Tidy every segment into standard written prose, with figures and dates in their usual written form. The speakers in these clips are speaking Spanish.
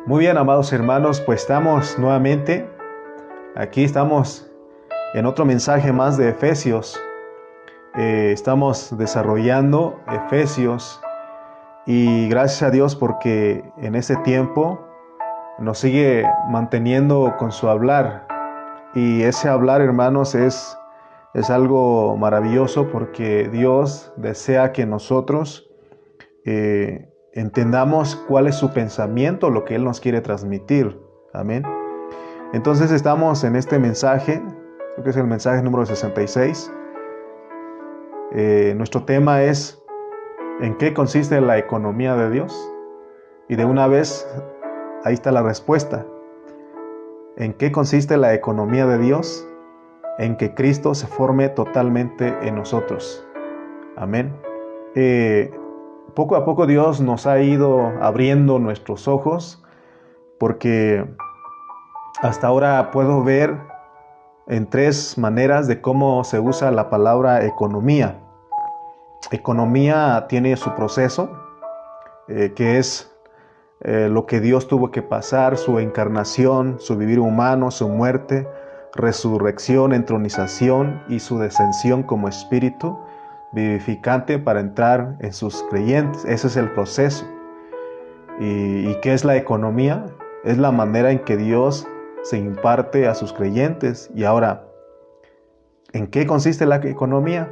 Muy bien, amados hermanos, pues estamos nuevamente, aquí estamos en otro mensaje más de Efesios. Estamos desarrollando Efesios y gracias a Dios porque en ese tiempo nos sigue manteniendo con su hablar. Y ese hablar, hermanos, es algo maravilloso porque Dios desea que nosotros entendamos cuál es su pensamiento, lo que Él nos quiere transmitir. Amén. Entonces estamos en este mensaje, creo que es el mensaje número 66. Nuestro tema es ¿en qué consiste la economía de Dios? Y de una vez, ahí está la respuesta. ¿En qué consiste la economía de Dios? En que Cristo se forme totalmente en nosotros. Amén. Poco a poco Dios nos ha ido abriendo nuestros ojos, porque hasta ahora puedo ver en tres maneras de cómo se usa la palabra economía. Economía tiene su proceso, que es lo que Dios tuvo que pasar, su encarnación, su vivir humano, su muerte, resurrección, entronización y su descensión como espíritu vivificante para entrar en sus creyentes. Ese es el proceso. ¿Y qué es la economía? Es la manera en que Dios se imparte a sus creyentes. Y ahora, ¿en qué consiste la economía?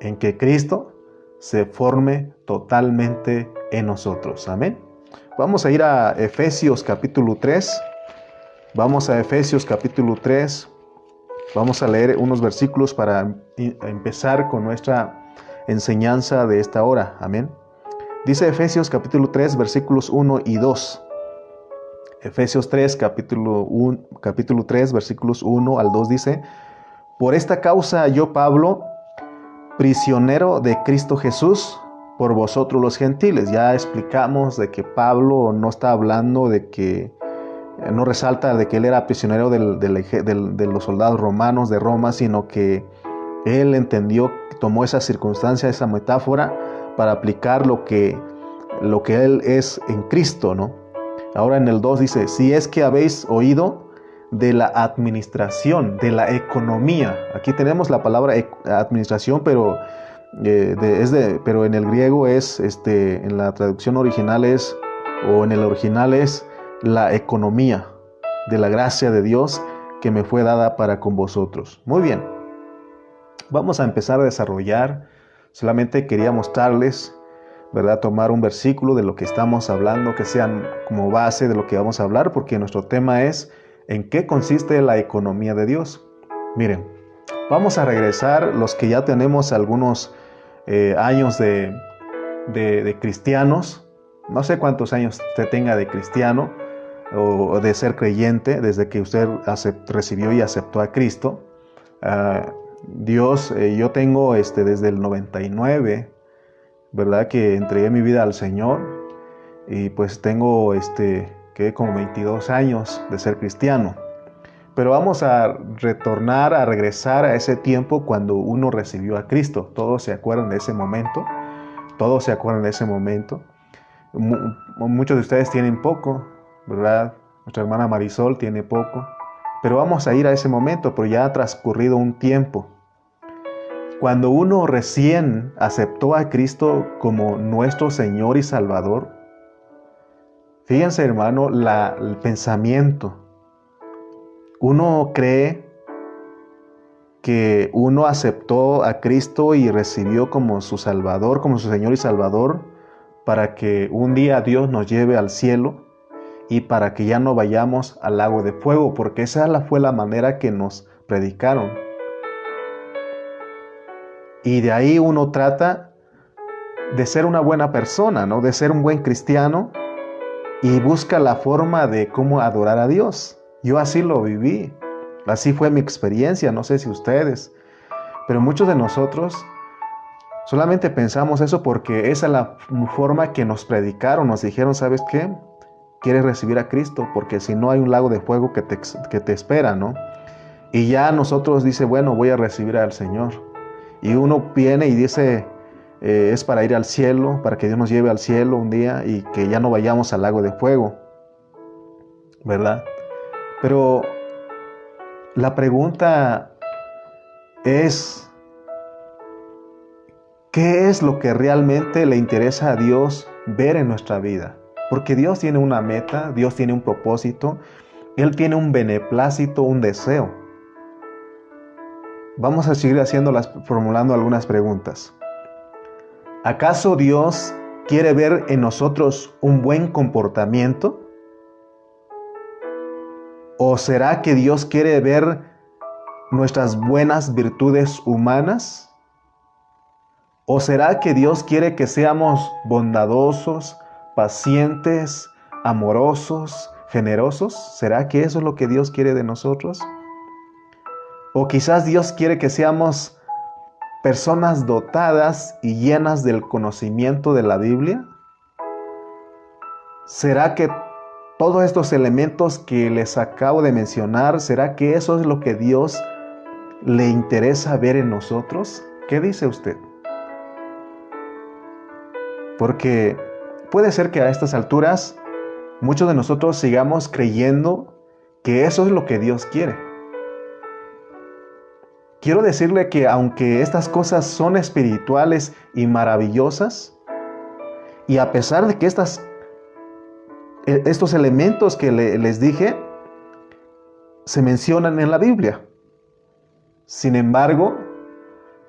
En que Cristo se forme totalmente en nosotros. Amén. Vamos a ir a Efesios capítulo 3. Vamos a Efesios capítulo 3. Vamos a leer unos versículos para empezar con nuestra enseñanza de esta hora. Amén. Dice Efesios capítulo 3, versículos 1 y 2. Efesios 3, capítulo 3, versículos 1 al 2 dice: Por esta causa yo, Pablo, prisionero de Cristo Jesús, por vosotros los gentiles. Ya explicamos de que Pablo no está hablando de que, no resalta de que él era prisionero de los soldados romanos de Roma, sino que él entendió, tomó esa circunstancia, esa metáfora, para aplicar lo que él es en Cristo, ¿no? Ahora en el 2 dice: si es que habéis oído de la administración, de la economía. Aquí tenemos la palabra administración, pero pero en el griego es, en la traducción original es, o en el original es, la economía de la gracia de Dios que me fue dada para con vosotros. Muy bien, vamos a empezar a desarrollar. Solamente quería mostrarles, ¿verdad? Tomar un versículo de lo que estamos hablando, que sean como base de lo que vamos a hablar, porque nuestro tema es ¿en qué consiste la economía de Dios? Miren, vamos a regresar los que ya tenemos algunos años de cristianos. No sé cuántos años usted tenga de cristiano o de ser creyente desde que usted recibió y aceptó a Cristo. Dios, yo tengo desde el 99, ¿verdad? Que entregué mi vida al Señor, y pues tengo que como 22 años de ser cristiano. Pero vamos a retornar, a regresar a ese tiempo cuando uno recibió a Cristo. ¿Todos se acuerdan de ese momento? ¿Todos se acuerdan de ese momento? Muchos de ustedes tienen poco, ¿verdad? Nuestra hermana Marisol tiene poco. Pero vamos a ir a ese momento, pero ya ha transcurrido un tiempo. Cuando uno recién aceptó a Cristo como nuestro Señor y Salvador, fíjense, hermano, el pensamiento. Uno cree que uno aceptó a Cristo y recibió como su Salvador, como su Señor y Salvador, para que un día Dios nos lleve al cielo y para que ya no vayamos al lago de fuego, porque esa fue la manera que nos predicaron. Y de ahí uno trata de ser una buena persona, ¿no? De ser un buen cristiano, y busca la forma de cómo adorar a Dios. Yo así lo viví, así fue mi experiencia, no sé si ustedes, pero muchos de nosotros solamente pensamos eso porque esa es la forma que nos predicaron, nos dijeron: ¿sabes qué? Quieres recibir a Cristo, porque si no hay un lago de fuego que te espera, ¿no? Y ya nosotros dice: bueno, voy a recibir al Señor. Y uno viene y dice, es para ir al cielo, para que Dios nos lleve al cielo un día y que ya no vayamos al lago de fuego. ¿verdad? Pero la pregunta es, ¿qué es lo que realmente le interesa a Dios ver en nuestra vida? Porque Dios tiene una meta, Dios tiene un propósito, Él tiene un beneplácito, un deseo. Vamos a seguir formulando algunas preguntas. ¿Acaso Dios quiere ver en nosotros un buen comportamiento? ¿O será que Dios quiere ver nuestras buenas virtudes humanas? ¿O será que Dios quiere que seamos bondadosos, pacientes, amorosos, generosos? ¿Será que eso es lo que Dios quiere de nosotros? ¿O quizás Dios quiere que seamos personas dotadas y llenas del conocimiento de la Biblia? ¿Será que todos estos elementos que les acabo de mencionar, será que eso es lo que Dios le interesa ver en nosotros? ¿Qué dice usted? Porque puede ser que a estas alturas muchos de nosotros sigamos creyendo que eso es lo que Dios quiere. Quiero decirle que aunque estas cosas son espirituales y maravillosas, y a pesar de que estos elementos que les dije se mencionan en la Biblia, sin embargo,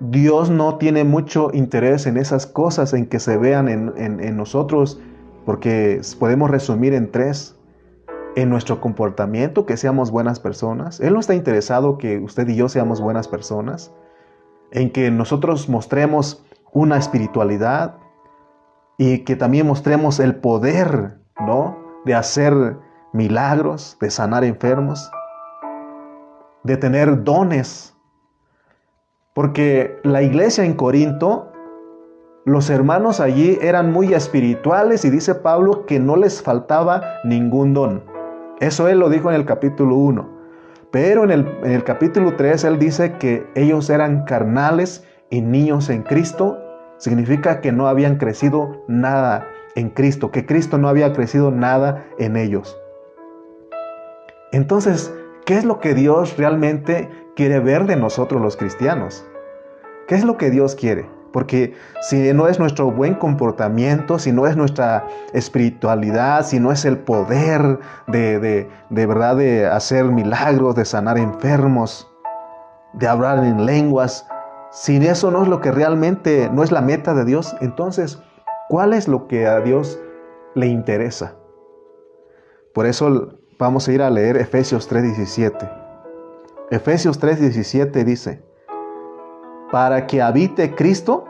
Dios no tiene mucho interés en esas cosas, en que se vean en nosotros, porque podemos resumir en tres. En nuestro comportamiento, que seamos buenas personas. Él no está interesado que usted y yo seamos buenas personas. En que nosotros mostremos una espiritualidad y que también mostremos el poder, ¿no?, de hacer milagros, de sanar enfermos, de tener dones. Porque la iglesia en Corinto, los hermanos allí eran muy espirituales y dice Pablo que no les faltaba ningún don. Eso él lo dijo en el capítulo 1. Pero en el capítulo 3 él dice que ellos eran carnales y niños en Cristo. Significa que no habían crecido nada en Cristo, que Cristo no había crecido nada en ellos. Entonces, ¿qué es lo que Dios realmente quiere ver de nosotros los cristianos? ¿Qué es lo que Dios quiere? Porque si no es nuestro buen comportamiento, si no es nuestra espiritualidad, si no es el poder de verdad de hacer milagros, de sanar enfermos, de hablar en lenguas, si eso no es lo que realmente, no es la meta de Dios, entonces, ¿cuál es lo que a Dios le interesa? Por eso vamos a ir a leer Efesios 3:17. Efesios 3:17 dice: para que habite Cristo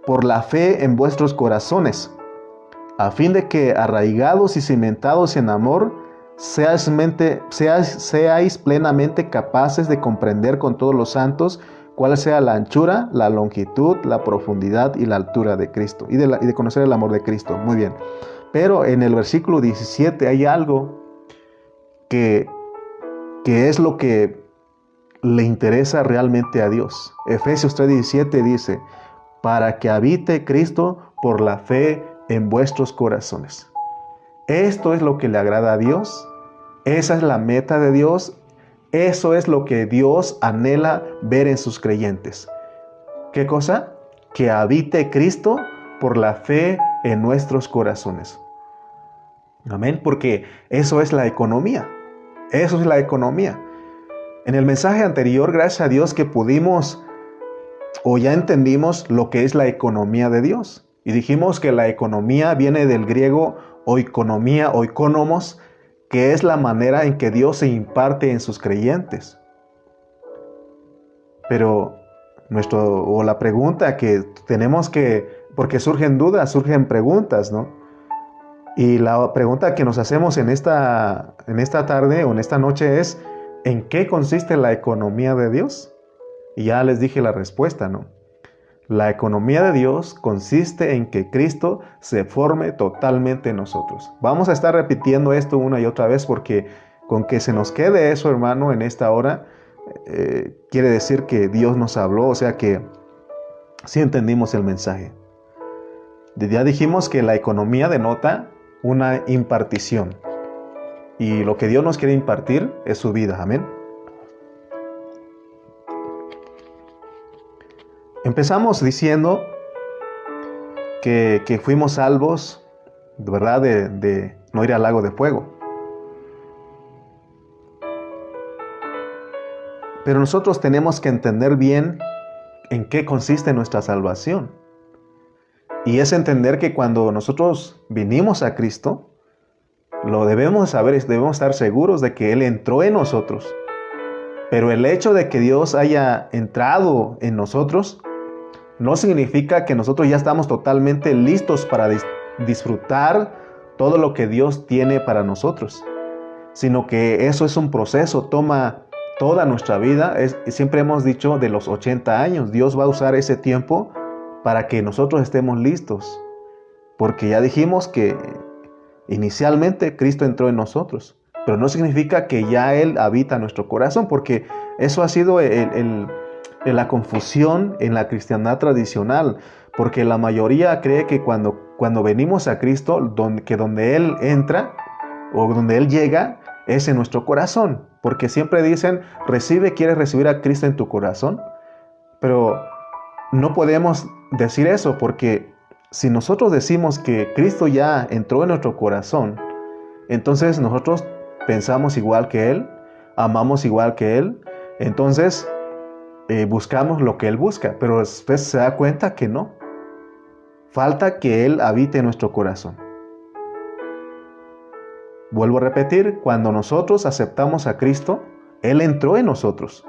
por la fe en vuestros corazones, a fin de que, arraigados y cimentados en amor, seáis plenamente capaces de comprender con todos los santos cuál sea la anchura, la longitud, la profundidad y la altura de Cristo, y de conocer el amor de Cristo. Muy bien. Pero en el versículo 17 hay algo que es lo que le interesa realmente a Dios. Efesios 3:17 dice: para que habite Cristo por la fe en vuestros corazones. Esto es lo que le agrada a Dios. Esa es la meta de Dios. Eso es lo que Dios anhela ver en sus creyentes. ¿Qué cosa? Que habite Cristo por la fe en nuestros corazones. Amén, porque eso es la economía. Eso es la economía. En el mensaje anterior, gracias a Dios que pudimos o ya entendimos lo que es la economía de Dios. Y dijimos que la economía viene del griego oikonomía, oikonomos, que es la manera en que Dios se imparte en sus creyentes. Pero la pregunta que tenemos porque surgen dudas, surgen preguntas, ¿no? Y la pregunta que nos hacemos en esta tarde o en esta noche es: ¿en qué consiste la economía de Dios? Y ya les dije la respuesta, ¿no? La economía de Dios consiste en que Cristo se forme totalmente en nosotros. Vamos a estar repitiendo esto una y otra vez porque con que se nos quede eso, hermano, en esta hora, quiere decir que Dios nos habló, o sea que sí entendimos el mensaje. Ya dijimos que la economía denota una impartición. Y lo que Dios nos quiere impartir es su vida. Amén. Empezamos diciendo que fuimos salvos, de verdad, de no ir al lago de fuego. Pero nosotros tenemos que entender bien en qué consiste nuestra salvación. Y es entender que cuando nosotros vinimos a Cristo, lo debemos saber, debemos estar seguros de que Él entró en nosotros. Pero el hecho de que Dios haya entrado en nosotros no significa que nosotros ya estamos totalmente listos para disfrutar todo lo que Dios tiene para nosotros, sino que eso es un proceso, toma toda nuestra vida. Siempre hemos dicho de los 80 años, Dios va a usar ese tiempo para que nosotros estemos listos, porque ya dijimos que inicialmente Cristo entró en nosotros, pero no significa que ya Él habita en nuestro corazón, porque eso ha sido la confusión en la cristiandad tradicional, porque la mayoría cree que cuando venimos a Cristo, donde Él entra o donde Él llega es en nuestro corazón, porque siempre dicen, ¿quieres recibir a Cristo en tu corazón? Pero no podemos decir eso, porque si nosotros decimos que Cristo ya entró en nuestro corazón, entonces nosotros pensamos igual que Él, amamos igual que Él, entonces buscamos lo que Él busca, pero después se da cuenta que no. Falta que Él habite en nuestro corazón. Vuelvo a repetir, cuando nosotros aceptamos a Cristo, Él entró en nosotros.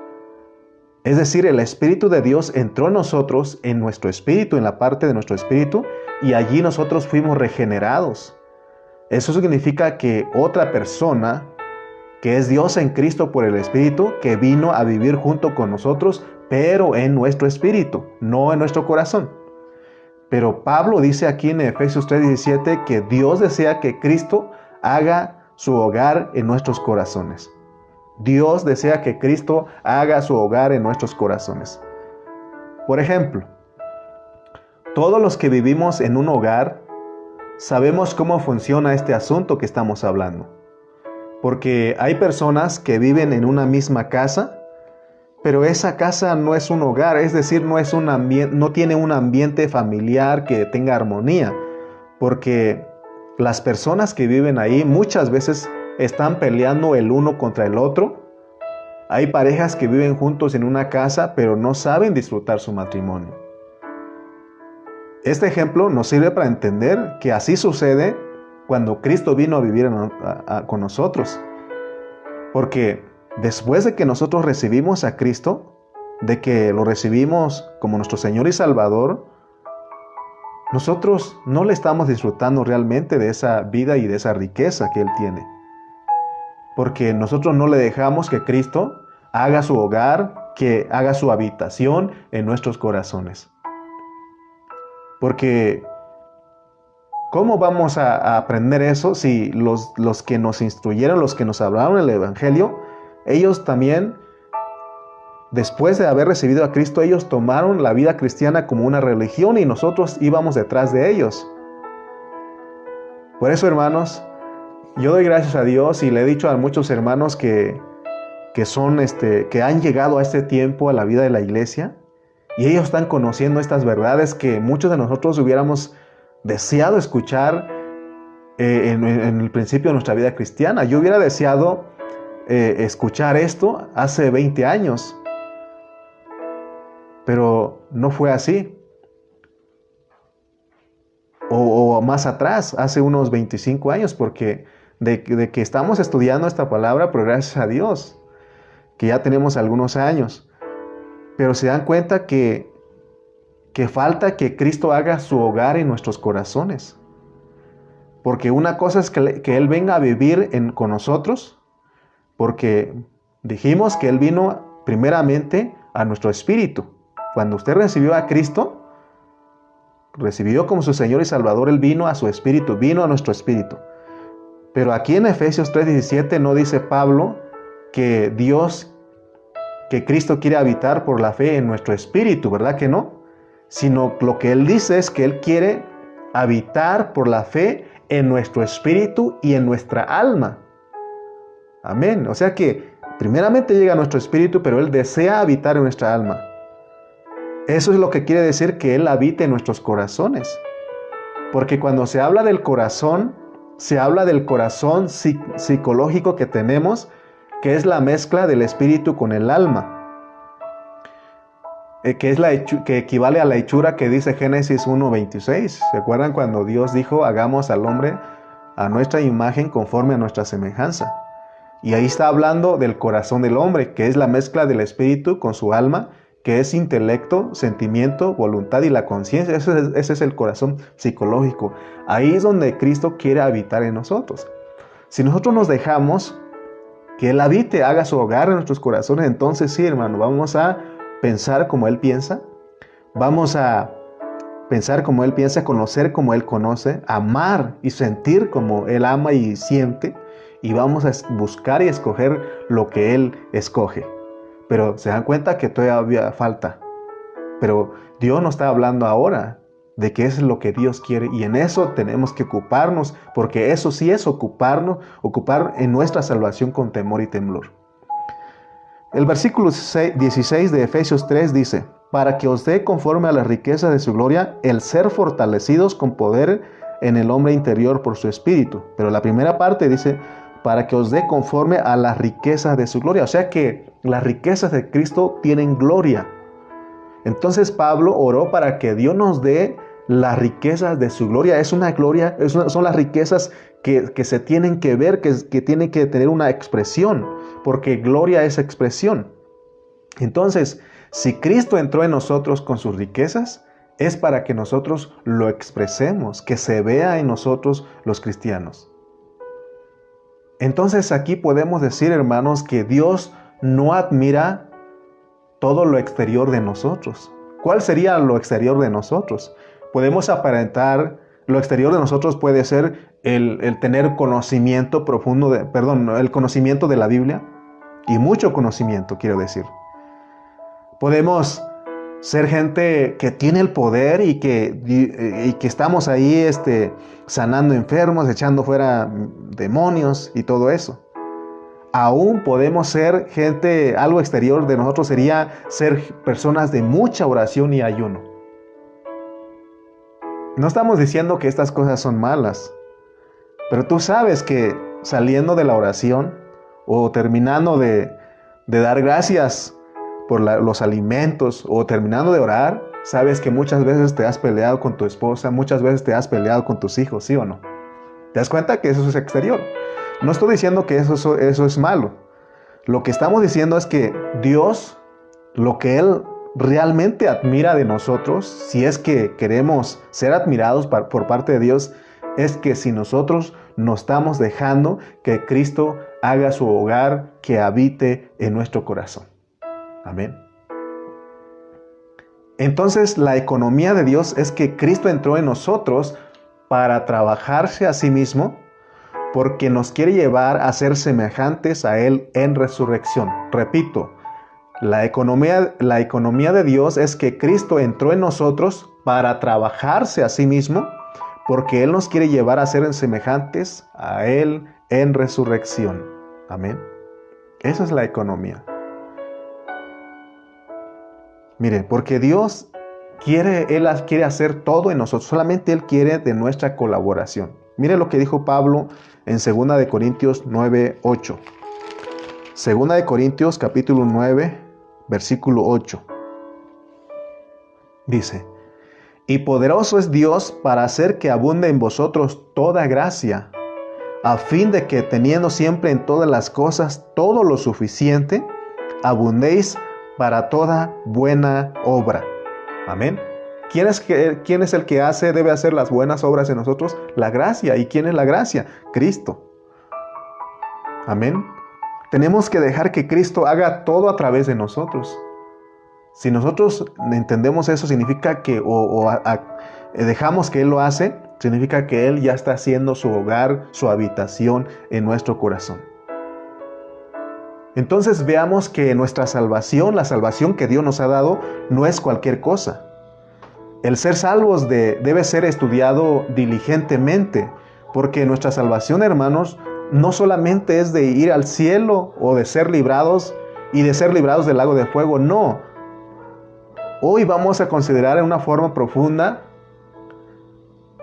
Es decir, el Espíritu de Dios entró en nosotros, en nuestro espíritu, en la parte de nuestro espíritu, y allí nosotros fuimos regenerados. Eso significa que otra persona, que es Dios en Cristo por el Espíritu, que vino a vivir junto con nosotros, pero en nuestro espíritu, no en nuestro corazón. Pero Pablo dice aquí en Efesios 3:17 que Dios desea que Cristo haga su hogar en nuestros corazones. Dios desea que Cristo haga su hogar en nuestros corazones. Por ejemplo, todos los que vivimos en un hogar sabemos cómo funciona este asunto que estamos hablando. Porque hay personas que viven en una misma casa, pero esa casa no es un hogar, es decir, no tiene un ambiente familiar que tenga armonía, porque las personas que viven ahí muchas veces están peleando el uno contra el otro. Hay parejas que viven juntos en una casa, pero no saben disfrutar su matrimonio. Este ejemplo nos sirve para entender que así sucede cuando Cristo vino a vivir con nosotros. Porque después de que nosotros recibimos a Cristo, de que lo recibimos como nuestro Señor y Salvador, nosotros no le estamos disfrutando realmente de esa vida y de esa riqueza que Él tiene. Porque nosotros no le dejamos que Cristo haga su hogar, que haga su habitación en nuestros corazones. Porque ¿cómo vamos a aprender eso si los que nos instruyeron, los que nos hablaron el Evangelio, ellos también, después de haber recibido a Cristo, ellos tomaron la vida cristiana como una religión y nosotros íbamos detrás de ellos? Por eso, hermanos, yo doy gracias a Dios y le he dicho a muchos hermanos que han llegado a este tiempo a la vida de la iglesia y ellos están conociendo estas verdades que muchos de nosotros hubiéramos deseado escuchar en el principio de nuestra vida cristiana. Yo hubiera deseado escuchar esto hace 20 años, pero no fue así. O más atrás, hace unos 25 años, porque de que estamos estudiando esta palabra, pero gracias a Dios, que ya tenemos algunos años. Pero se dan cuenta que falta que Cristo haga su hogar en nuestros corazones. Porque una cosa es que Él venga a vivir con nosotros, porque dijimos que Él vino primeramente a nuestro espíritu. Cuando usted recibió a Cristo, recibió como su Señor y Salvador, Él vino a su espíritu, vino a nuestro espíritu. Pero aquí en Efesios 3:17 no dice Pablo que Cristo quiere habitar por la fe en nuestro espíritu, ¿verdad que no? Sino lo que Él dice es que Él quiere habitar por la fe en nuestro espíritu y en nuestra alma. Amén. O sea que primeramente llega a nuestro espíritu, pero Él desea habitar en nuestra alma. Eso es lo que quiere decir que Él habite en nuestros corazones. Porque cuando se habla del corazón, se habla del corazón psicológico que tenemos, que es la mezcla del espíritu con el alma. Que equivale a la hechura que dice Génesis 1:26. ¿Se acuerdan cuando Dios dijo, hagamos al hombre a nuestra imagen conforme a nuestra semejanza? Y ahí está hablando del corazón del hombre, que es la mezcla del espíritu con su alma, que es intelecto, sentimiento, voluntad y la conciencia. Ese es el corazón psicológico. Ahí es donde Cristo quiere habitar en nosotros. Si nosotros nos dejamos que Él habite, haga su hogar en nuestros corazones, entonces sí, hermano, vamos a pensar como Él piensa, vamos a pensar como Él piensa, conocer como Él conoce, amar y sentir como Él ama y siente, y vamos a buscar y escoger lo que Él escoge. Pero se dan cuenta que todavía falta. Pero Dios nos está hablando ahora de qué es lo que Dios quiere, y en eso tenemos que ocuparnos, porque eso sí es ocupar en nuestra salvación con temor y temblor. El versículo 16 de Efesios 3 dice, para que os dé conforme a las riquezas de su gloria el ser fortalecidos con poder en el hombre interior por su espíritu. Pero la primera parte dice, para que os dé conforme a las riquezas de su gloria. O sea que las riquezas de Cristo tienen gloria. Entonces Pablo oró para que Dios nos dé las riquezas de su gloria. Es una gloria, son las riquezas que se tienen que ver, que tienen que tener una expresión, porque gloria es expresión. Entonces, si Cristo entró en nosotros con sus riquezas, es para que nosotros lo expresemos, que se vea en nosotros los cristianos. Entonces aquí podemos decir, hermanos, que Dios no admira todo lo exterior de nosotros. ¿Cuál sería lo exterior de nosotros? Podemos aparentar, lo exterior de nosotros puede ser el tener conocimiento profundo, el conocimiento de la Biblia, y mucho conocimiento, quiero decir. Podemos ser gente que tiene el poder y que estamos ahí sanando enfermos, echando fuera demonios y todo eso. Aún podemos ser gente, algo exterior de nosotros sería ser personas de mucha oración y ayuno. No estamos diciendo que estas cosas son malas, pero tú sabes que saliendo de la oración o terminando de dar gracias por los alimentos o terminando de orar, sabes que muchas veces te has peleado con tu esposa, muchas veces te has peleado con tus hijos, ¿sí o no? ¿Te das cuenta que eso es exterior? No estoy diciendo que eso es malo. Lo que estamos diciendo es que Dios, lo que Él realmente admira de nosotros, si es que queremos ser admirados por parte de Dios, es que si nosotros nos estamos dejando que Cristo haga su hogar, que habite en nuestro corazón. Amén. Entonces, la economía de Dios es que Cristo entró en nosotros para trabajarse a sí mismo, porque nos quiere llevar a ser semejantes a Él en resurrección. Repito, la economía de Dios es que Cristo entró en nosotros para trabajarse a sí mismo, porque Él nos quiere llevar a ser semejantes a Él en resurrección. Amén. Esa es la economía. Mire, porque Dios Él quiere hacer todo en nosotros, solamente Él quiere de nuestra colaboración. Mire lo que dijo Pablo en 2 de Corintios 9:8. 2 de Corintios capítulo 9, versículo 8. Dice, y poderoso es Dios para hacer que abunde en vosotros toda gracia, a fin de que teniendo siempre en todas las cosas todo lo suficiente, abundéis para toda buena obra. Amén. ¿Quién es el que debe hacer las buenas obras en nosotros? La gracia. ¿Y quién es la gracia? Cristo. Amén. Tenemos que dejar que Cristo haga todo a través de nosotros. Si nosotros entendemos eso, significa que dejamos que Él lo hace, significa que Él ya está haciendo su hogar, su habitación en nuestro corazón. Entonces veamos que nuestra salvación, la salvación que Dios nos ha dado, no es cualquier cosa. El ser salvos debe ser estudiado diligentemente, porque nuestra salvación, hermanos, no solamente es de ir al cielo o de ser librados y de ser librados del lago de fuego, no. Hoy vamos a considerar en una forma profunda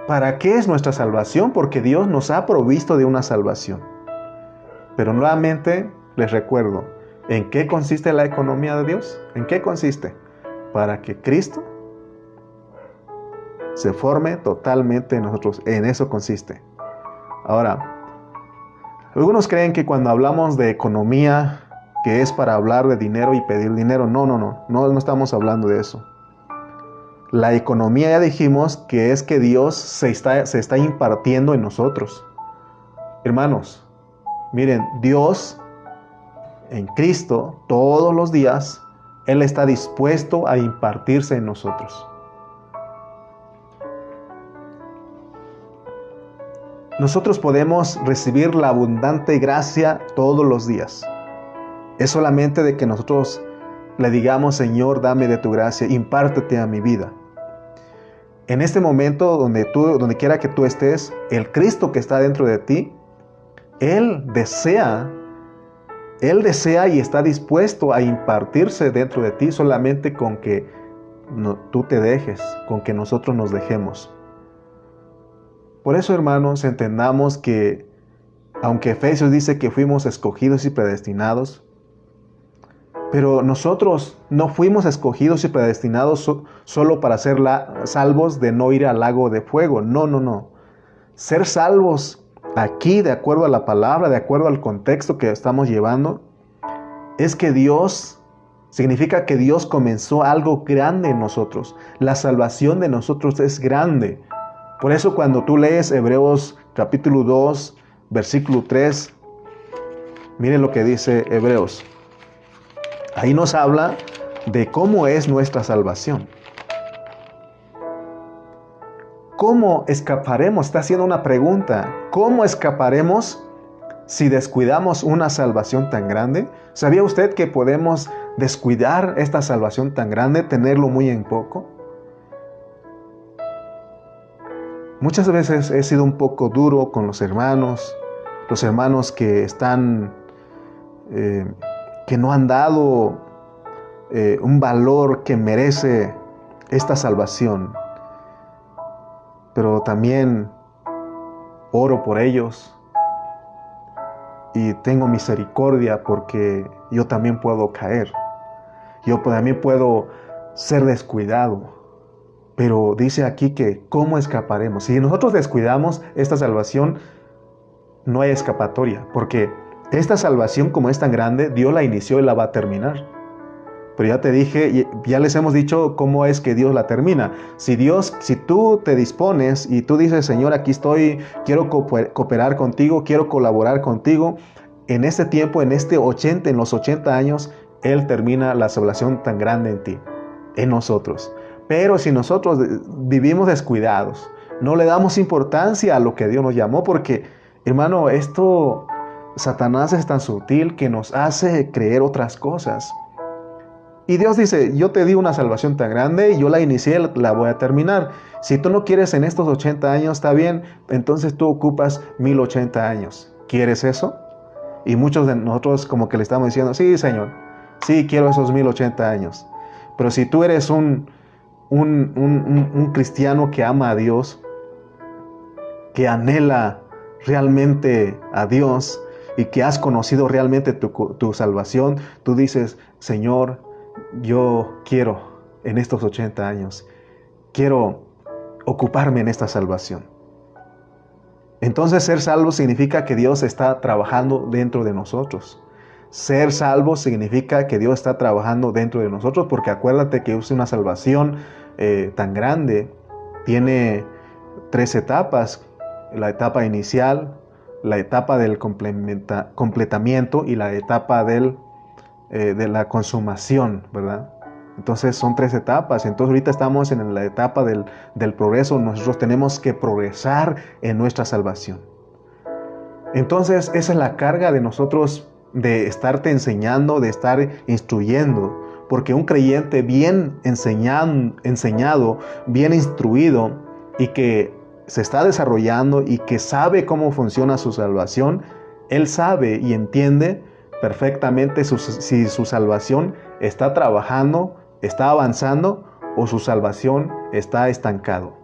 para qué es nuestra salvación, porque Dios nos ha provisto de una salvación. Pero nuevamente les recuerdo, ¿en qué consiste la economía de Dios? ¿En qué consiste? Para que Cristo se forme totalmente en nosotros. En eso consiste. Ahora, algunos creen que cuando hablamos de economía, que es para hablar de dinero y pedir dinero. No estamos hablando de eso. La economía, ya dijimos, que es que Dios se está impartiendo en nosotros. Hermanos, miren, Dios en Cristo, todos los días, Él está dispuesto a impartirse en nosotros. Nosotros podemos recibir la abundante gracia todos los días. Es solamente de que nosotros le digamos, Señor, dame de tu gracia, impártete a mi vida. En este momento, donde quiera que tú estés, el Cristo que está dentro de ti, Él desea y está dispuesto a impartirse dentro de ti solamente con que tú te dejes, con que nosotros nos dejemos. Por eso, hermanos, entendamos que, aunque Efesios dice que fuimos escogidos y predestinados, pero nosotros no fuimos escogidos y predestinados solo para ser salvos de no ir al lago de fuego. No. Ser salvos aquí, de acuerdo a la palabra, de acuerdo al contexto que estamos llevando, es que significa que Dios comenzó algo grande en nosotros. La salvación de nosotros es grande. Por eso cuando tú lees Hebreos capítulo 2, versículo 3, miren lo que dice Hebreos. Ahí nos habla de cómo es nuestra salvación. ¿Cómo escaparemos? Está haciendo una pregunta. ¿Cómo escaparemos si descuidamos una salvación tan grande? ¿Sabía usted que podemos descuidar esta salvación tan grande, tenerlo muy en poco? Muchas veces he sido un poco duro con los hermanos que están, que no han dado un valor que merece esta salvación. Pero también oro por ellos y tengo misericordia porque yo también puedo caer. Yo también puedo ser descuidado. Pero dice aquí que ¿cómo escaparemos? Si nosotros descuidamos esta salvación, no hay escapatoria. Porque esta salvación, como es tan grande, Dios la inició y la va a terminar. Pero ya te dije, ya les hemos dicho cómo es que Dios la termina. Si tú te dispones y tú dices, Señor, aquí estoy, quiero cooperar contigo, quiero colaborar contigo, en este tiempo, en los 80 años, Él termina la salvación tan grande en ti, en nosotros. Pero si nosotros vivimos descuidados, no le damos importancia a lo que Dios nos llamó, porque, hermano, Satanás es tan sutil que nos hace creer otras cosas. Y Dios dice, yo te di una salvación tan grande y yo la inicié, la voy a terminar. Si tú no quieres en estos 80 años, está bien, entonces tú ocupas 1080 años. ¿Quieres eso? Y muchos de nosotros como que le estamos diciendo, sí, Señor, sí, quiero esos 1080 años. Pero si tú eres un cristiano que ama a Dios, que anhela realmente a Dios y que has conocido realmente tu salvación, tú dices, Señor, yo quiero en estos 80 años, quiero ocuparme en esta salvación. Entonces ser salvo significa que Dios está trabajando dentro de nosotros. Ser salvo significa que Dios está trabajando dentro de nosotros, porque acuérdate que es una salvación tan grande. Tiene 3 etapas: la etapa inicial, la etapa del completamiento y la etapa de la consumación, ¿verdad? Entonces son 3 etapas. Entonces ahorita estamos en la etapa del progreso. Nosotros tenemos que progresar en nuestra salvación. Entonces esa es la carga de nosotros, de estarte enseñando, de estar instruyendo, porque un creyente bien enseñado, bien instruido y que se está desarrollando y que sabe cómo funciona su salvación, Él sabe y entiende perfectamente si su salvación está trabajando, está avanzando o su salvación está estancado.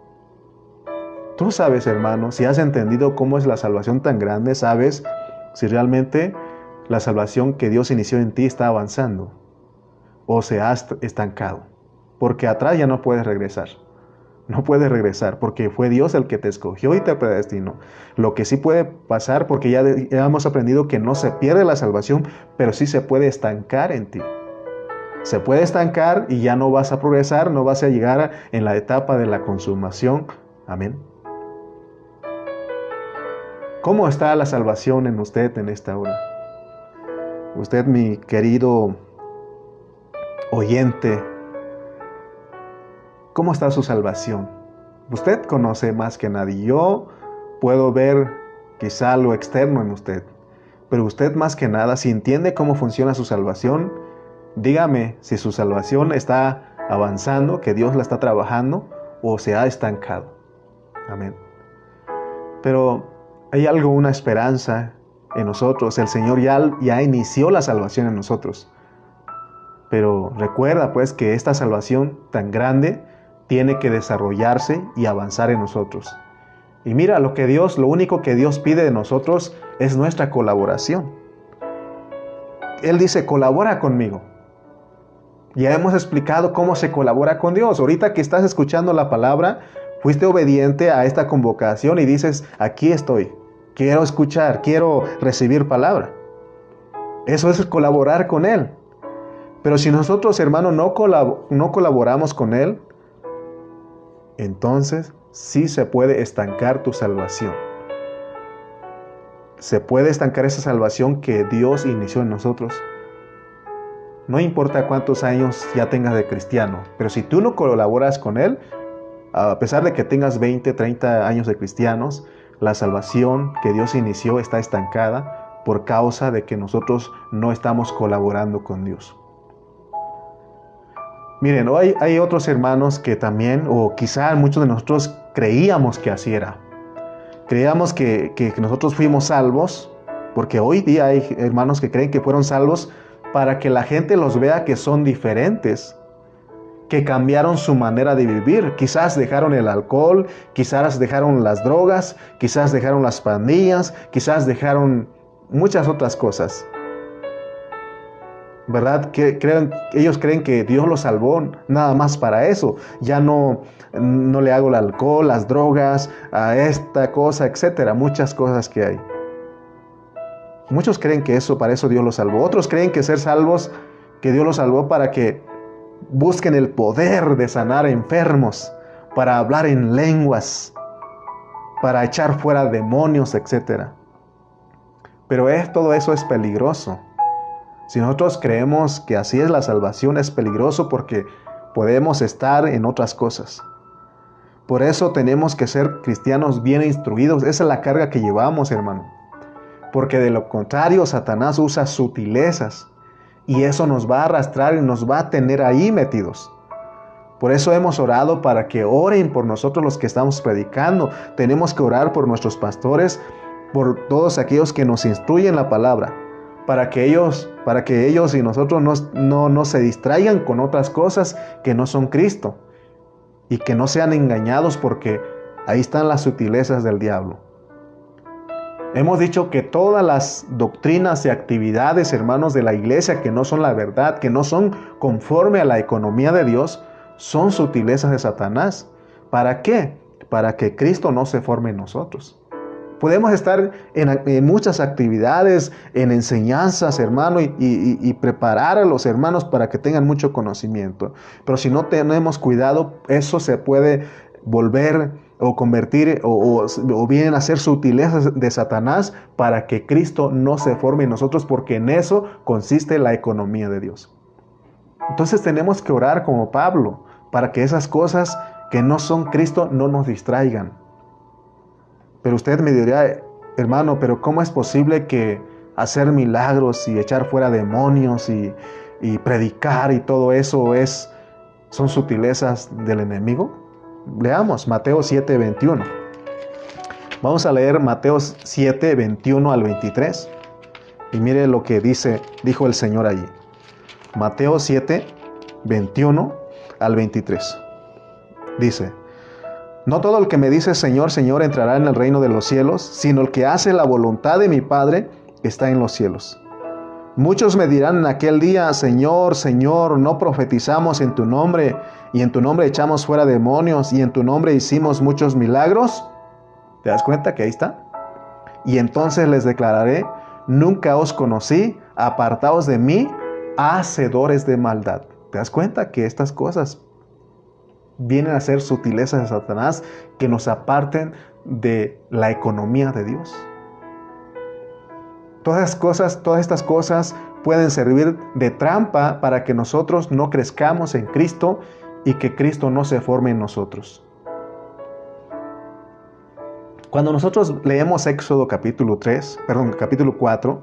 Tú sabes, hermano, si has entendido cómo es la salvación tan grande, sabes si realmente la salvación que Dios inició en ti está avanzando o se ha estancado. Porque atrás ya no puedes regresar. No puedes regresar porque fue Dios el que te escogió y te predestinó. Lo que sí puede pasar, porque ya hemos aprendido que no se pierde la salvación, pero sí se puede estancar en ti. Se puede estancar y ya no vas a progresar, no vas a llegar en la etapa de la consumación. Amén. ¿Cómo está la salvación en usted en esta hora? Usted, mi querido oyente, ¿cómo está su salvación? Usted conoce más que nadie. Yo puedo ver quizá lo externo en usted, pero usted más que nada, si entiende cómo funciona su salvación, dígame si su salvación está avanzando, que Dios la está trabajando o se ha estancado. Amén. Pero hay algo, una esperanza en nosotros. El Señor ya inició la salvación en nosotros. Pero recuerda pues que esta salvación tan grande tiene que desarrollarse y avanzar en nosotros. Y mira, lo único que Dios pide de nosotros es nuestra colaboración. Él dice, colabora conmigo. Ya hemos explicado cómo se colabora con Dios. Ahorita que estás escuchando la palabra, fuiste obediente a esta convocación y dices, aquí estoy. Quiero escuchar, quiero recibir palabra. Eso es colaborar con Él. Pero si nosotros, hermanos, no colaboramos con Él, entonces sí se puede estancar tu salvación. Se puede estancar esa salvación que Dios inició en nosotros. No importa cuántos años ya tengas de cristiano, pero si tú no colaboras con Él, a pesar de que tengas 20, 30 años de cristianos, la salvación que Dios inició está estancada por causa de que nosotros no estamos colaborando con Dios. Miren, hay otros hermanos que también, o quizá muchos de nosotros creíamos que así era. Creíamos que nosotros fuimos salvos, porque hoy día hay hermanos que creen que fueron salvos para que la gente los vea que son diferentes, que cambiaron su manera de vivir. Quizás dejaron el alcohol, quizás dejaron las drogas, quizás dejaron las pandillas, quizás dejaron muchas otras cosas. ¿Verdad? Ellos creen que Dios los salvó nada más para eso. Ya no le hago el alcohol, las drogas, a esta cosa, etcétera. Muchas cosas que hay. Muchos creen que para eso Dios los salvó. Otros creen que ser salvos, que Dios los salvó para que busquen el poder de sanar enfermos, para hablar en lenguas, para echar fuera demonios, etcétera. Pero todo eso es peligroso. Si nosotros creemos que así es la salvación, es peligroso porque podemos estar en otras cosas. Por eso tenemos que ser cristianos bien instruidos. Esa es la carga que llevamos, hermano. Porque de lo contrario, Satanás usa sutilezas y eso nos va a arrastrar y nos va a tener ahí metidos. Por eso hemos orado para que oren por nosotros los que estamos predicando. Tenemos que orar por nuestros pastores, por todos aquellos que nos instruyen la palabra, para que ellos y nosotros no se distraigan con otras cosas que no son Cristo y que no sean engañados, porque ahí están las sutilezas del diablo. Hemos dicho que todas las doctrinas y actividades, hermanos, de la iglesia que no son la verdad, que no son conforme a la economía de Dios, son sutilezas de Satanás. ¿Para qué? Para que Cristo no se forme en nosotros. Podemos estar en muchas actividades, en enseñanzas, hermano, y preparar a los hermanos para que tengan mucho conocimiento. Pero si no tenemos cuidado, eso se puede volver o convertir o vienen a ser sutilezas de Satanás para que Cristo no se forme en nosotros, porque en eso consiste la economía de Dios. Entonces tenemos que orar como Pablo para que esas cosas que no son Cristo no nos distraigan. Pero usted me dirá, hermano, pero ¿cómo es posible que hacer milagros y echar fuera demonios y predicar y todo eso son sutilezas del enemigo? Leamos Mateo 7:21. Vamos a leer Mateo 7:21 al 23. Y mire lo que dijo el Señor allí. Mateo 7, 21 al 23. Dice: no todo el que me dice Señor, Señor entrará en el reino de los cielos, sino el que hace la voluntad de mi Padre que está en los cielos. Muchos me dirán en aquel día: Señor, Señor, ¿no profetizamos en tu nombre, y en tu nombre echamos fuera demonios, y en tu nombre hicimos muchos milagros? ¿Te das cuenta que ahí está? Y entonces les declararé: nunca os conocí, apartaos de mí, hacedores de maldad. ¿Te das cuenta que estas cosas vienen a ser sutilezas de Satanás que nos aparten de la economía de Dios? Todas estas cosas pueden servir de trampa para que nosotros no crezcamos en Cristo y que Cristo no se forme en nosotros. Cuando nosotros leemos Éxodo capítulo 4,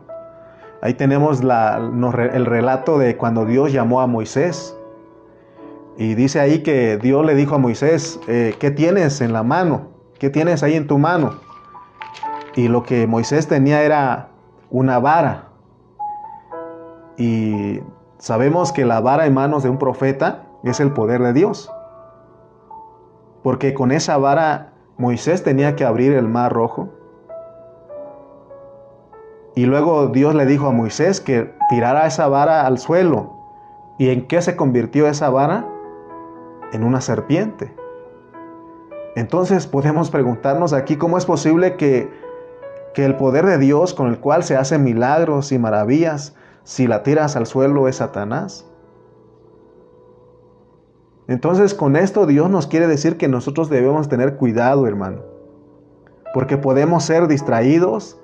ahí tenemos el relato de cuando Dios llamó a Moisés. Y dice ahí que Dios le dijo a Moisés: ¿qué tienes en la mano? ¿Qué tienes ahí en tu mano? Y lo que Moisés tenía era una vara. Y sabemos que la vara en manos de un profeta es el poder de Dios. Porque con esa vara Moisés tenía que abrir el mar rojo. Y luego Dios le dijo a Moisés que tirara esa vara al suelo. ¿Y en qué se convirtió esa vara? En una serpiente. Entonces podemos preguntarnos aquí: ¿cómo es posible que el poder de Dios, con el cual se hacen milagros y maravillas, si la tiras al suelo es Satanás? Entonces, con esto Dios nos quiere decir que nosotros debemos tener cuidado, hermano, porque podemos ser distraídos,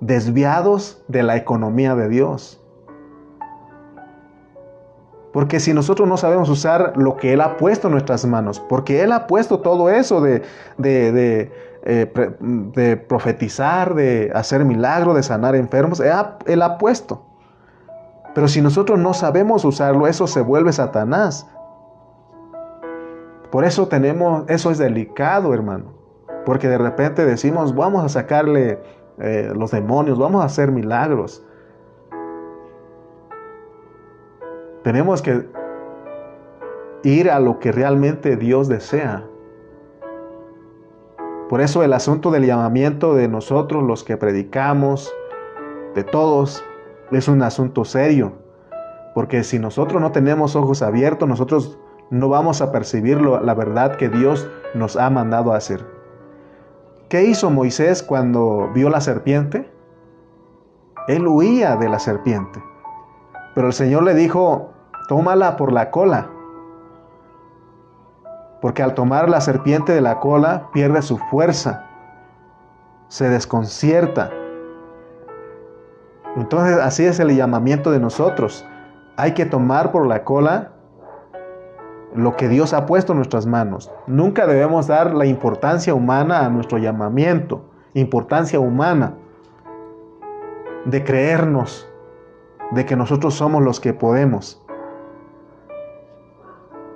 desviados de la economía de Dios. Porque si nosotros no sabemos usar lo que Él ha puesto en nuestras manos, porque Él ha puesto todo eso de profetizar, de hacer milagros, de sanar enfermos, Él ha puesto. Pero si nosotros no sabemos usarlo, eso se vuelve Satanás. Por eso eso es delicado, hermano. Porque de repente decimos: vamos a sacarle los demonios, vamos a hacer milagros. Tenemos que ir a lo que realmente Dios desea. Por eso el asunto del llamamiento de nosotros, los que predicamos, de todos, es un asunto serio. Porque si nosotros no tenemos ojos abiertos, nosotros no vamos a percibir la verdad que Dios nos ha mandado a hacer. ¿Qué hizo Moisés cuando vio la serpiente? Él huía de la serpiente. Pero el Señor le dijo: tómala por la cola. Porque al tomar la serpiente de la cola, pierde su fuerza. Se desconcierta. Entonces, así es el llamamiento de nosotros. Hay que tomar por la cola lo que Dios ha puesto en nuestras manos. Nunca debemos dar la importancia humana a nuestro llamamiento. Importancia humana. De creernos de que nosotros somos los que podemos.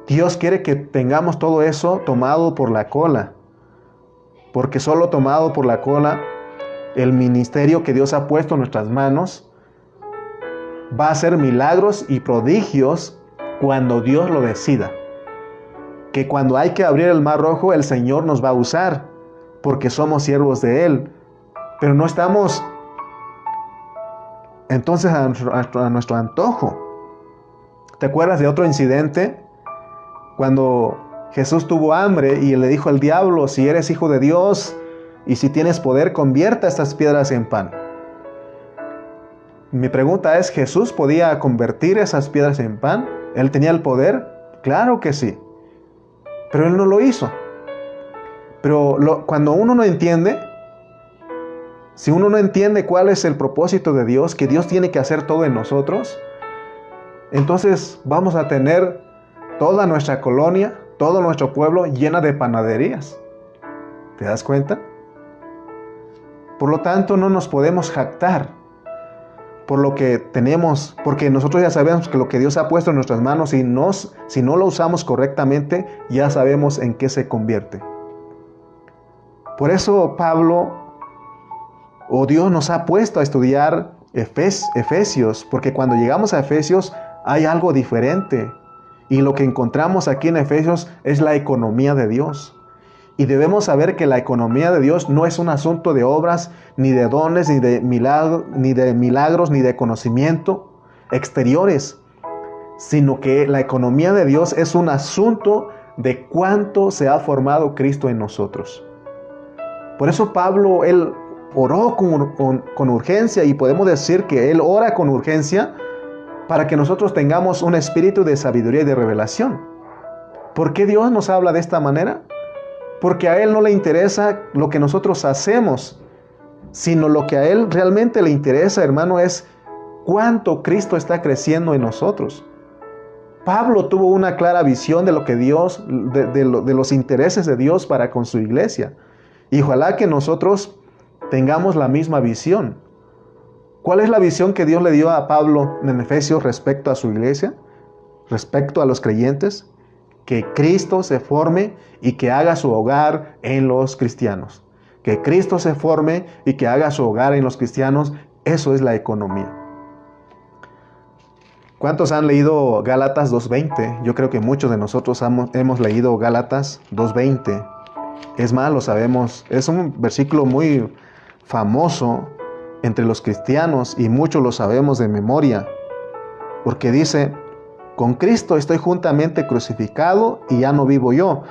Dios quiere que tengamos todo eso tomado por la cola, porque solo tomado por la cola, el ministerio que Dios ha puesto en nuestras manos va a hacer milagros y prodigios cuando Dios lo decida. Que cuando hay que abrir el mar rojo, el Señor nos va a usar, porque somos siervos de Él, pero no estamos entonces a nuestro antojo. ¿Te acuerdas de otro incidente? Cuando Jesús tuvo hambre y le dijo al diablo: si eres hijo de Dios y si tienes poder, convierta estas piedras en pan. Mi pregunta es: ¿Jesús podía convertir esas piedras en pan? ¿Él tenía el poder? Claro que sí. Pero Él no lo hizo. Pero cuando uno no entiende, si uno no entiende cuál es el propósito de Dios, que Dios tiene que hacer todo en nosotros, entonces vamos a tener toda nuestra colonia, todo nuestro pueblo llena de panaderías. ¿Te das cuenta? Por lo tanto, no nos podemos jactar por lo que tenemos, porque nosotros ya sabemos que lo que Dios ha puesto en nuestras manos, si no lo usamos correctamente, ya sabemos en qué se convierte. Por eso Dios nos ha puesto a estudiar Efesios, porque cuando llegamos a Efesios hay algo diferente. Y lo que encontramos aquí en Efesios es la economía de Dios. Y debemos saber que la economía de Dios no es un asunto de obras, ni de dones, ni de milagros, ni de conocimiento exteriores, sino que la economía de Dios es un asunto de cuánto se ha formado Cristo en nosotros. Por eso Pablo, él oró con urgencia, y podemos decir que él ora con urgencia para que nosotros tengamos un espíritu de sabiduría y de revelación. ¿Por qué Dios nos habla de esta manera? Porque a Él no le interesa lo que nosotros hacemos, sino lo que a Él realmente le interesa, hermano, es cuánto Cristo está creciendo en nosotros. Pablo tuvo una clara visión de lo que Dios, de los intereses de Dios para con su iglesia. Y ojalá que nosotros tengamos la misma visión. ¿Cuál es la visión que Dios le dio a Pablo en Efesios respecto a su iglesia? Respecto a los creyentes. Que Cristo se forme y que haga su hogar en los cristianos. Que Cristo se forme y que haga su hogar en los cristianos. Eso es la economía. ¿Cuántos han leído Gálatas 2:20? Yo creo que muchos de nosotros hemos leído Gálatas 2:20. Es más, lo sabemos. Es un versículo muy famoso entre los cristianos y muchos lo sabemos de memoria. Porque dice: con Cristo estoy juntamente crucificado y ya no vivo yo,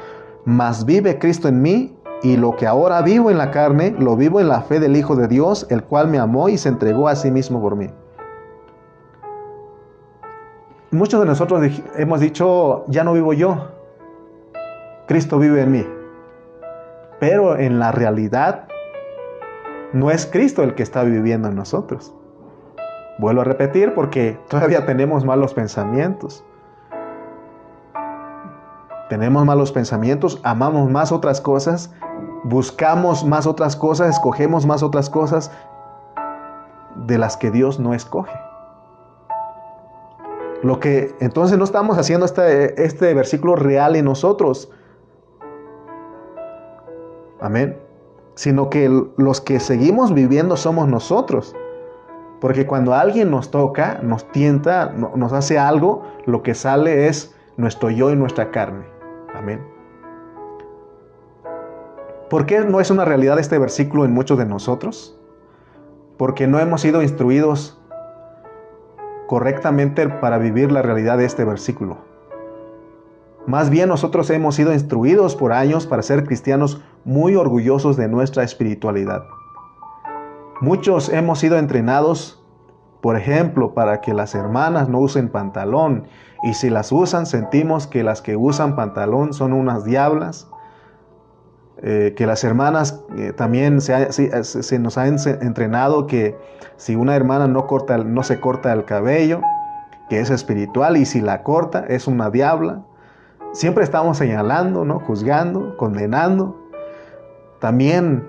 mas vive Cristo en mí, y lo que ahora vivo en la carne, lo vivo en la fe del Hijo de Dios, el cual me amó y se entregó a sí mismo por mí. Muchos de nosotros hemos dicho: ya no vivo yo, Cristo vive en mí. Pero en la realidad, no es Cristo el que está viviendo en nosotros. Vuelvo a repetir porque todavía tenemos malos pensamientos. Tenemos malos pensamientos, amamos más otras cosas, buscamos más otras cosas, escogemos más otras cosas de las que Dios no escoge. Entonces no estamos haciendo este versículo real en nosotros. Amén. Sino que los que seguimos viviendo somos nosotros. Porque cuando alguien nos toca, nos tienta, nos hace algo, lo que sale es nuestro yo y nuestra carne. Amén. ¿Por qué no es una realidad este versículo en muchos de nosotros? Porque no hemos sido instruidos correctamente para vivir la realidad de este versículo. Más bien nosotros hemos sido instruidos por años para ser cristianos muy orgullosos de nuestra espiritualidad. Muchos hemos sido entrenados, por ejemplo, para que las hermanas no usen pantalón, y si las usan sentimos que las que usan pantalón son unas diablas. Que las hermanas también se nos ha entrenado que si una hermana no se corta el cabello, que es espiritual, y si la corta es una diabla. Siempre estamos señalando, ¿no? Juzgando, condenando. También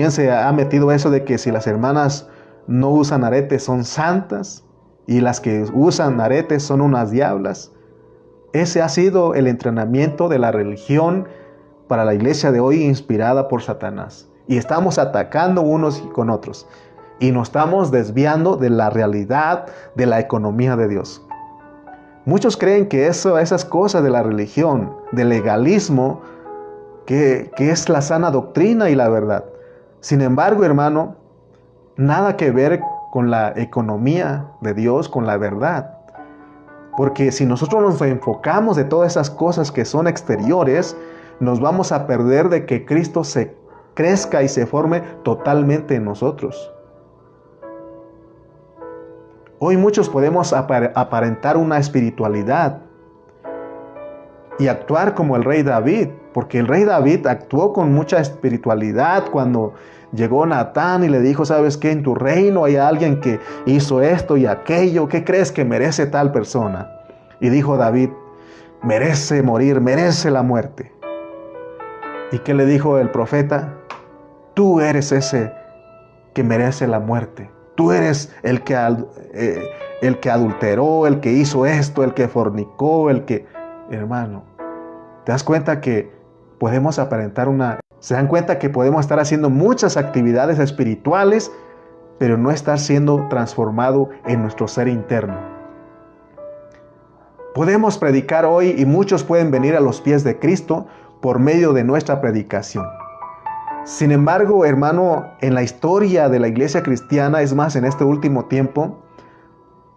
se ha metido eso de que si las hermanas no usan aretes son santas, y las que usan aretes son unas diablas. Ese ha sido el entrenamiento de la religión para la iglesia de hoy, inspirada por Satanás. Y estamos atacando unos con otros. Y nos estamos desviando de la realidad de la economía de Dios. Muchos creen que esas cosas de la religión, del legalismo, que es la sana doctrina y la verdad. Sin embargo, hermano, nada que ver con la economía de Dios, con la verdad. Porque si nosotros nos enfocamos de todas esas cosas que son exteriores, nos vamos a perder de que Cristo se crezca y se forme totalmente en nosotros. Hoy muchos podemos aparentar una espiritualidad y actuar como el rey David, porque el rey David actuó con mucha espiritualidad cuando llegó Natán y le dijo: ¿sabes qué? En tu reino hay alguien que hizo esto y aquello. ¿Qué crees que merece tal persona? Y dijo David: merece morir, merece la muerte. ¿Y qué le dijo el profeta? Tú eres ese que merece la muerte. Tú eres el que adulteró, el que hizo esto, el que fornicó, Hermano, ¿te das cuenta que ¿se dan cuenta que podemos estar haciendo muchas actividades espirituales, pero no estar siendo transformado en nuestro ser interno. Podemos predicar hoy y muchos pueden venir a los pies de Cristo por medio de nuestra predicación. Sin embargo, hermano, en la historia de la iglesia cristiana, es más, en este último tiempo,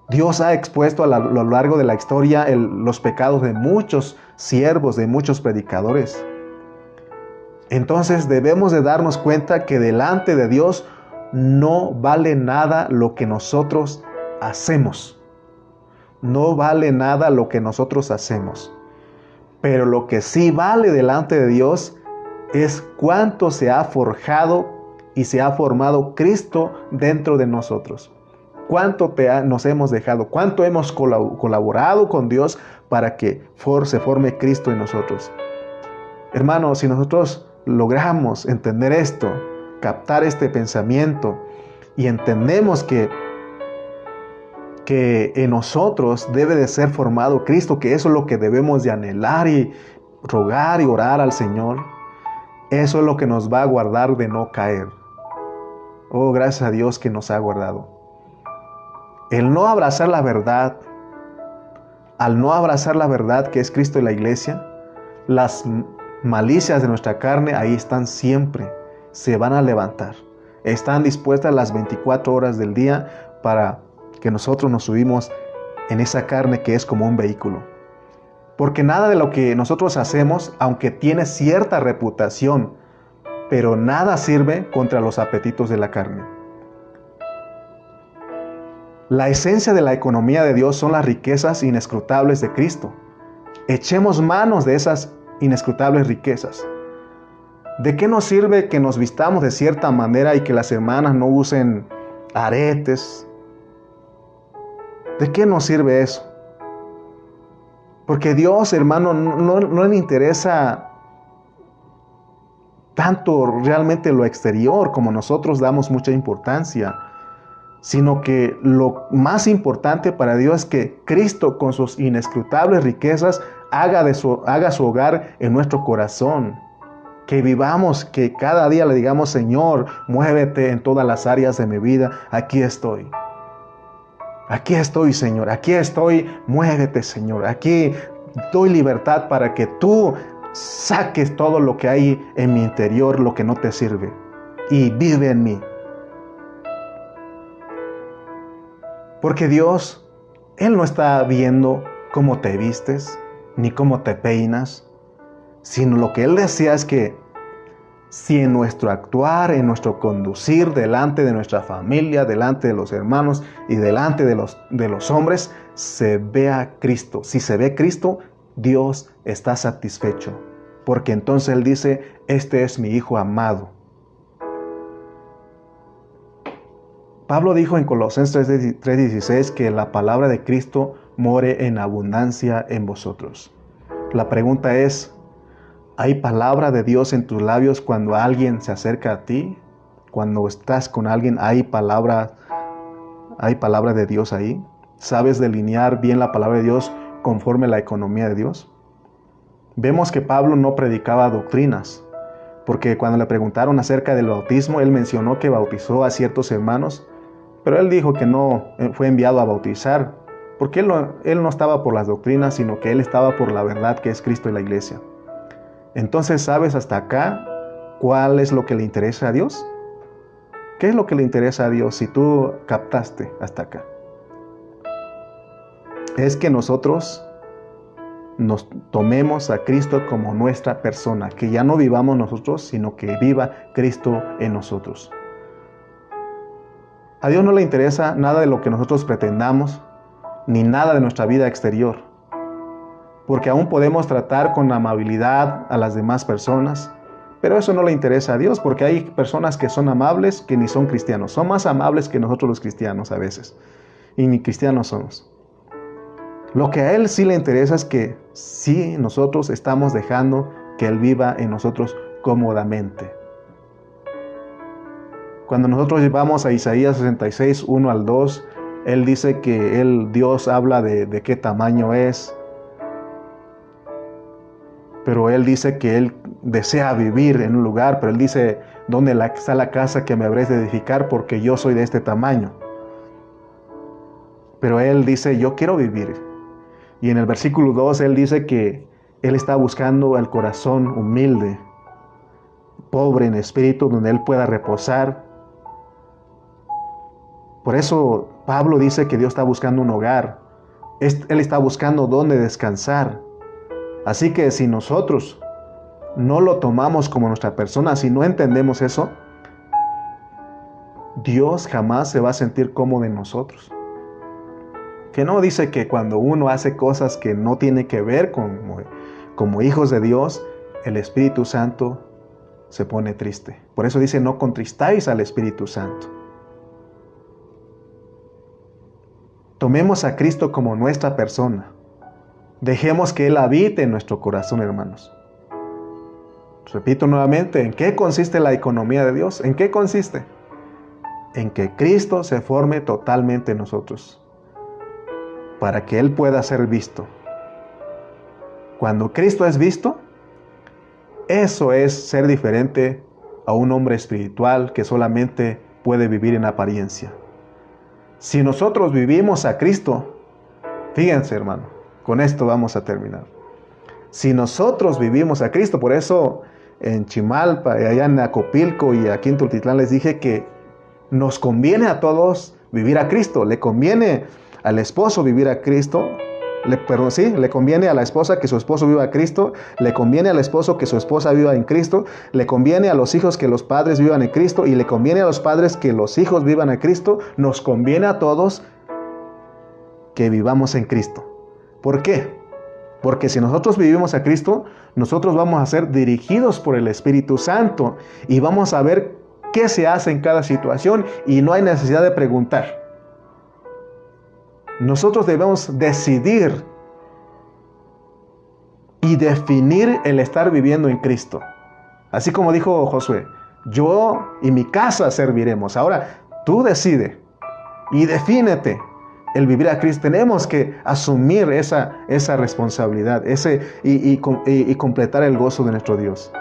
Dios ha expuesto a lo largo de la historia los pecados de muchos siervos, de muchos predicadores. Entonces debemos de darnos cuenta que delante de Dios no vale nada lo que nosotros hacemos. No vale nada lo que nosotros hacemos. Pero lo que sí vale delante de Dios es cuánto se ha forjado y se ha formado Cristo dentro de nosotros. Cuánto nos hemos dejado, cuánto hemos colaborado con Dios para que se forme Cristo en nosotros. Hermanos, si nosotros logramos entender esto, captar este pensamiento y entendemos que en nosotros debe de ser formado Cristo, que eso es lo que debemos de anhelar y rogar y orar al Señor, eso es lo que nos va a guardar de no caer. Oh, gracias a Dios que nos ha guardado. El no abrazar la verdad, al no abrazar la verdad que es Cristo y la iglesia, las malicias de nuestra carne ahí están siempre, se van a levantar. Están dispuestas las 24 horas del día para que nosotros nos subimos en esa carne que es como un vehículo. Porque nada de lo que nosotros hacemos, aunque tiene cierta reputación, pero nada sirve contra los apetitos de la carne. La esencia de la economía de Dios son las riquezas inescrutables de Cristo. Echemos manos de esas inescrutables riquezas. ¿De qué nos sirve que nos vistamos de cierta manera y que las hermanas no usen aretes? ¿De qué nos sirve eso? Porque Dios, hermano, no le interesa tanto realmente lo exterior como nosotros damos mucha importancia, sino que lo más importante para Dios es que Cristo con sus inescrutables riquezas haga su hogar en nuestro corazón. Que vivamos, que cada día le digamos, Señor, muévete en todas las áreas de mi vida, aquí estoy. Aquí estoy, Señor, aquí estoy, muévete, Señor. Aquí doy libertad para que tú saques todo lo que hay en mi interior, lo que no te sirve, y vive en mí. Porque Dios, Él no está viendo cómo te vistes, ni cómo te peinas, sino lo que Él desea es que si en nuestro actuar, en nuestro conducir delante de nuestra familia, delante de los hermanos y delante de los hombres, se vea Cristo. Si se ve Cristo, Dios está satisfecho. Porque entonces Él dice, este es mi Hijo amado. Pablo dijo en Colosenses 3:16 que la palabra de Cristo more en abundancia en vosotros. La pregunta es, ¿hay palabra de Dios en tus labios cuando alguien se acerca a ti? Cuando estás con alguien, ¿hay palabra de Dios ahí? ¿Sabes delinear bien la palabra de Dios conforme a la economía de Dios? Vemos que Pablo no predicaba doctrinas, porque cuando le preguntaron acerca del bautismo, él mencionó que bautizó a ciertos hermanos, pero él dijo que no fue enviado a bautizar, porque él no estaba por las doctrinas, sino que él estaba por la verdad que es Cristo y la iglesia. Entonces, ¿sabes hasta acá cuál es lo que le interesa a Dios? ¿Qué es lo que le interesa a Dios si tú captaste hasta acá? Es que nosotros nos tomemos a Cristo como nuestra persona, que ya no vivamos nosotros, sino que viva Cristo en nosotros. A Dios no le interesa nada de lo que nosotros pretendamos, ni nada de nuestra vida exterior, porque aún podemos tratar con amabilidad a las demás personas, pero eso no le interesa a Dios, porque hay personas que son amables que ni son cristianos, son más amables que nosotros los cristianos a veces, y ni cristianos somos. Lo que a Él sí le interesa es que sí nosotros estamos dejando que Él viva en nosotros cómodamente. Cuando nosotros vamos a Isaías 66, 1 al 2, Él dice que Dios habla de qué tamaño es, pero Él dice que Él desea vivir en un lugar, pero Él dice, ¿dónde está la casa que me habréis de edificar? Porque yo soy de este tamaño. Pero él dice, yo quiero vivir. Y en el versículo 2 él dice que él está buscando el corazón humilde, pobre en espíritu, donde él pueda reposar. Por eso Pablo dice que Dios está buscando un hogar. Él está buscando dónde descansar. Así que si nosotros no lo tomamos como nuestra persona, si no entendemos eso, Dios jamás se va a sentir cómodo en nosotros. Que no dice que cuando uno hace cosas que no tiene que ver como hijos de Dios, el Espíritu Santo se pone triste. Por eso dice, no contristáis al Espíritu Santo. Tomemos a Cristo como nuestra persona. Dejemos que Él habite en nuestro corazón, hermanos. Repito nuevamente, ¿en qué consiste la economía de Dios? ¿En qué consiste? En que Cristo se forme totalmente en nosotros, para que Él pueda ser visto. Cuando Cristo es visto, eso es ser diferente a un hombre espiritual que solamente puede vivir en apariencia. Si nosotros vivimos a Cristo, fíjense, hermano, con esto vamos a terminar. Si nosotros vivimos a Cristo, por eso en Chimalpa, allá en Acopilco y aquí en Tultitlán les dije que nos conviene a todos vivir a Cristo. Le conviene al esposo vivir a Cristo. Le conviene a la esposa que su esposo viva a Cristo. Le conviene al esposo que su esposa viva en Cristo. Le conviene a los hijos que los padres vivan en Cristo. Y le conviene a los padres que los hijos vivan en Cristo. Nos conviene a todos que vivamos en Cristo. ¿Por qué? Porque si nosotros vivimos a Cristo, nosotros vamos a ser dirigidos por el Espíritu Santo y vamos a ver qué se hace en cada situación y no hay necesidad de preguntar. Nosotros debemos decidir y definir el estar viviendo en Cristo. Así como dijo Josué, yo y mi casa serviremos. Ahora, tú decide y defínete el vivir a Cristo. Tenemos que asumir esa responsabilidad y completar el gozo de nuestro Dios.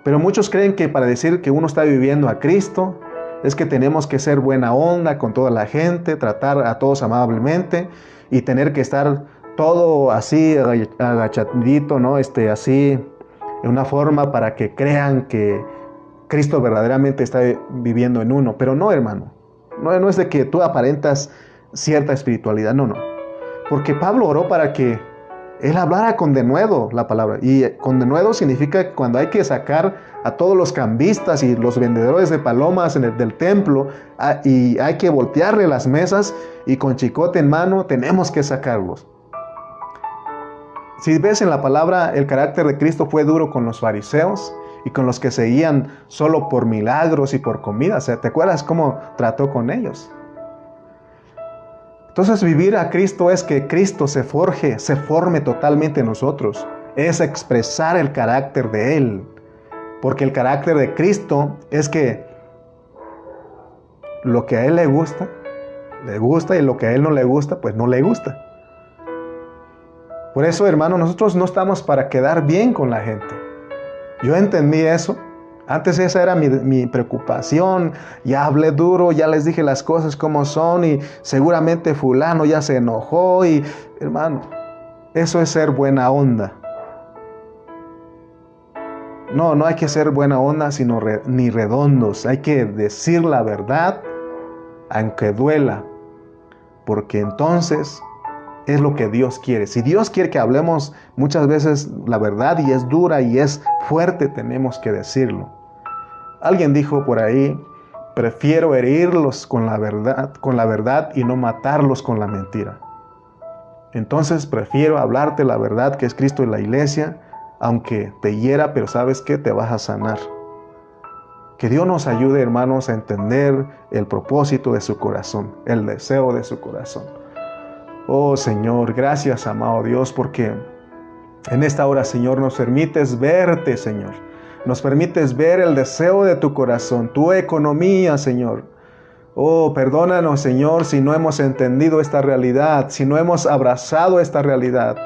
Pero muchos creen que para decir que uno está viviendo a Cristo es que tenemos que ser buena onda con toda la gente, tratar a todos amablemente y tener que estar todo así agachadito, ¿no? Así en una forma para que crean que Cristo verdaderamente está viviendo en uno. Pero no, hermano, no es de que tú aparentas cierta espiritualidad, no. Porque Pablo oró para que él hablara con denuedo la palabra. Y con denuedo significa cuando hay que sacar a todos los cambistas y los vendedores de palomas del templo y hay que voltearle las mesas y con chicote en mano tenemos que sacarlos. Si ves en la palabra, el carácter de Cristo fue duro con los fariseos y con los que seguían solo por milagros y por comida. O sea, ¿te acuerdas cómo trató con ellos? Entonces vivir a Cristo es que Cristo se forme totalmente en nosotros. Es expresar el carácter de Él. Porque el carácter de Cristo es que lo que a Él le gusta y lo que a Él no le gusta, pues no le gusta. Por eso, hermano, nosotros no estamos para quedar bien con la gente. Yo entendí eso. Antes esa era mi preocupación, ya hablé duro, ya les dije las cosas como son y seguramente fulano ya se enojó y hermano, eso es ser buena onda. No hay que ser buena onda sino ni redondos, hay que decir la verdad aunque duela, porque entonces es lo que Dios quiere. Si Dios quiere que hablemos muchas veces la verdad y es dura y es fuerte, tenemos que decirlo. Alguien dijo por ahí, prefiero herirlos con la verdad y no matarlos con la mentira. Entonces prefiero hablarte la verdad que es Cristo y la iglesia, aunque te hiera, pero ¿sabes qué? Te vas a sanar. Que Dios nos ayude, hermanos, a entender el propósito de su corazón, el deseo de su corazón. Oh Señor, gracias, amado Dios, porque en esta hora, Señor, nos permites verte, Señor. Nos permites ver el deseo de tu corazón, tu economía, Señor. Oh, perdónanos, Señor, si no hemos entendido esta realidad, si no hemos abrazado esta realidad.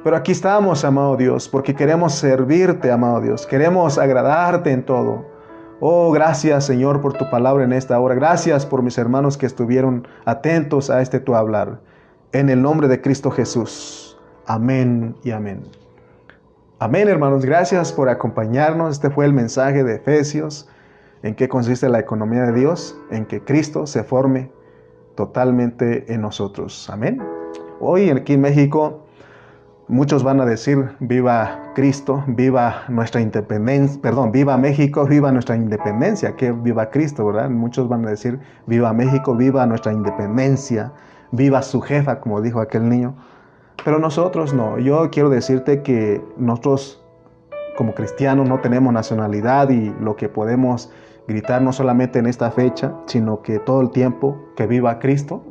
Pero aquí estamos, amado Dios, porque queremos servirte, amado Dios. Queremos agradarte en todo. Oh, gracias, Señor, por tu palabra en esta hora. Gracias por mis hermanos que estuvieron atentos a tu hablar. En el nombre de Cristo Jesús. Amén y amén. Amén, hermanos. Gracias por acompañarnos. Este fue el mensaje de Efesios. ¿En qué consiste la economía de Dios? En que Cristo se forme totalmente en nosotros. Amén. Hoy aquí en México, muchos van a decir, viva Cristo, viva nuestra independencia, viva México, viva nuestra independencia, que viva Cristo, ¿verdad? Muchos van a decir, viva México, viva nuestra independencia, viva su jefa, como dijo aquel niño. Pero nosotros no. Yo quiero decirte que nosotros como cristianos no tenemos nacionalidad y lo que podemos gritar no solamente en esta fecha, sino que todo el tiempo, que viva Cristo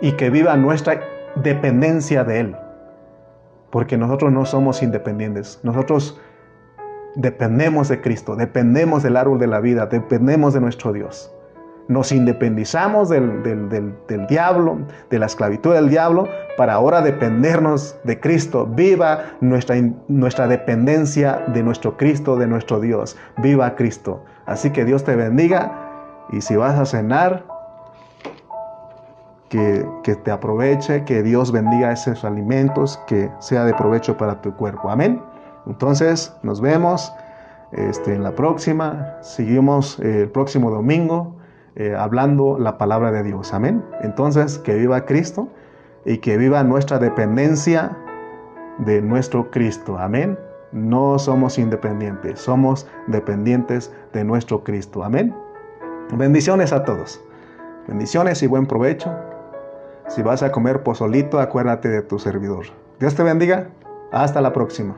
y que viva nuestra dependencia de Él. Porque nosotros no somos independientes. Nosotros dependemos de Cristo, dependemos del árbol de la vida, dependemos de nuestro Dios. Nos independizamos del diablo, de la esclavitud del diablo, para ahora dependernos de Cristo. Viva nuestra dependencia de nuestro Cristo, de nuestro Dios. Viva Cristo. Así que Dios te bendiga. Y si vas a cenar, que te aproveche, que Dios bendiga esos alimentos, que sea de provecho para tu cuerpo. Amén. Entonces, nos vemos en la próxima. Seguimos el próximo domingo hablando la palabra de Dios. Amén. Entonces, que viva Cristo y que viva nuestra dependencia de nuestro Cristo. Amén. No somos independientes, somos dependientes de nuestro Cristo. Amén. Bendiciones a todos. Bendiciones y buen provecho. Si vas a comer pozolito, acuérdate de tu servidor. Dios te bendiga. Hasta la próxima.